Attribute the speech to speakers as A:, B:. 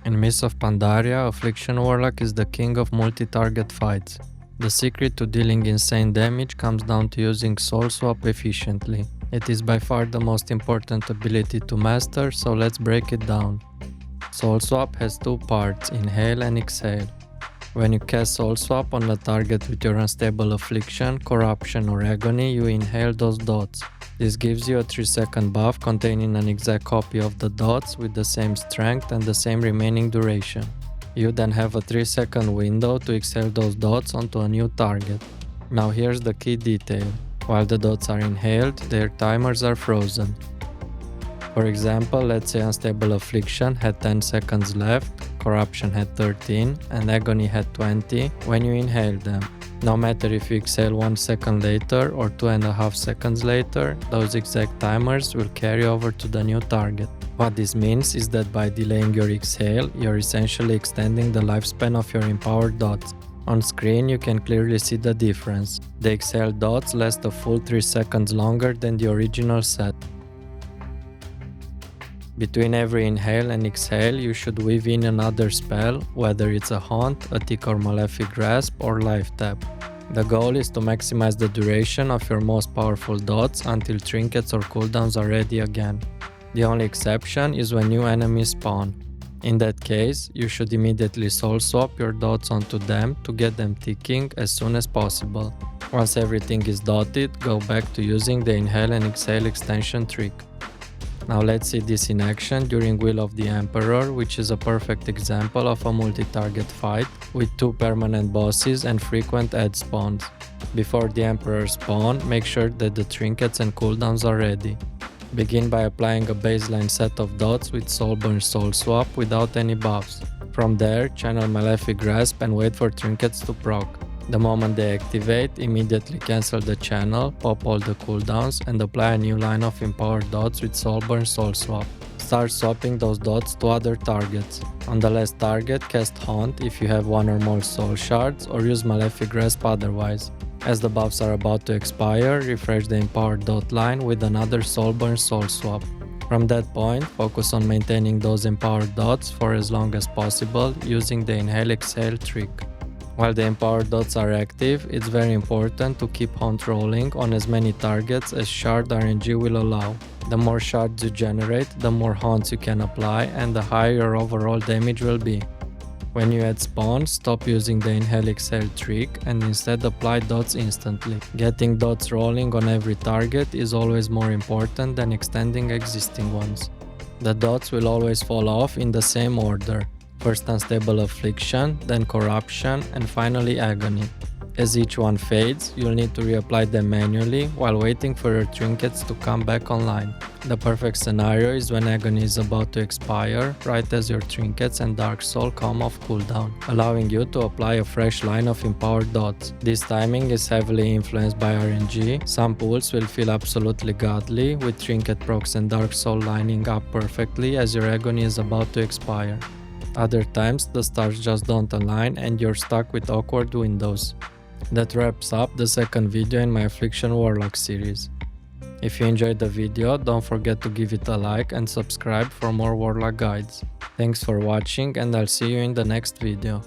A: In Mists of Pandaria, Affliction Warlock is the king of multi-target fights. The secret to dealing insane damage comes down to using Soul Swap efficiently. It is by far the most important ability to master, so let's break it down. Soul Swap has two parts, Inhale and Exhale. When you cast Soul Swap on a target with your unstable Affliction, Corruption or Agony, you inhale those dots. This gives you a 3-second buff containing an exact copy of the dots with the same strength and the same remaining duration. You then have a 3-second window to exhale those dots onto a new target. Now here's the key detail. While the dots are inhaled, their timers are frozen. For example, let's say Unstable Affliction had 10 seconds left, Corruption had 13, and Agony had 20 when you inhale them. No matter if you exhale 1 second later or 2.5 seconds later, those exact timers will carry over to the new target. What this means is that by delaying your exhale, you're essentially extending the lifespan of your empowered dots. On screen you can clearly see the difference. The exhaled dots last a full 3 seconds longer than the original set. Between every inhale and exhale, you should weave in another spell, whether it's a Haunt, a Tick or Malefic Grasp, or Life Tap. The goal is to maximize the duration of your most powerful dots until trinkets or cooldowns are ready again. The only exception is when new enemies spawn. In that case, you should immediately soul swap your dots onto them to get them ticking as soon as possible. Once everything is dotted, go back to using the Inhale and Exhale extension trick. Now let's see this in action during Will of the Emperor, which is a perfect example of a multi-target fight with 2 permanent bosses and frequent add spawns. Before the Emperor spawn, make sure that the trinkets and cooldowns are ready. Begin by applying a baseline set of dots with Soulburn Soul Swap without any buffs. From there, channel Malefic Grasp and wait for trinkets to proc. The moment they activate, immediately cancel the channel, pop all the cooldowns, and apply a new line of empowered dots with Soulburn Soul Swap. Start swapping those dots to other targets. On the last target, cast Haunt if you have 1 or more Soul Shards, or use Malefic Grasp otherwise. As the buffs are about to expire, refresh the empowered dot line with another Soulburn Soul Swap. From that point, focus on maintaining those empowered dots for as long as possible using the Inhale-Exhale trick. While the empowered dots are active, it's very important to keep Haunt rolling on as many targets as Shard RNG will allow. The more shards you generate, the more Haunts you can apply and the higher your overall damage will be. When you add spawns, stop using the Inhale-Exhale trick and instead apply dots instantly. Getting dots rolling on every target is always more important than extending existing ones. The dots will always fall off in the same order. First Unstable Affliction, then Corruption, and finally Agony. As each one fades, you'll need to reapply them manually while waiting for your trinkets to come back online. The perfect scenario is when Agony is about to expire, right as your trinkets and Dark Soul come off cooldown, allowing you to apply a fresh line of empowered dots. This timing is heavily influenced by RNG. Some pools will feel absolutely godly, with trinket procs and Dark Soul lining up perfectly as your Agony is about to expire. Other times, the stars just don't align and you're stuck with awkward windows. That wraps up the second video in my Affliction Warlock series. If you enjoyed the video, don't forget to give it a like and subscribe for more Warlock guides. Thanks for watching and I'll see you in the next video.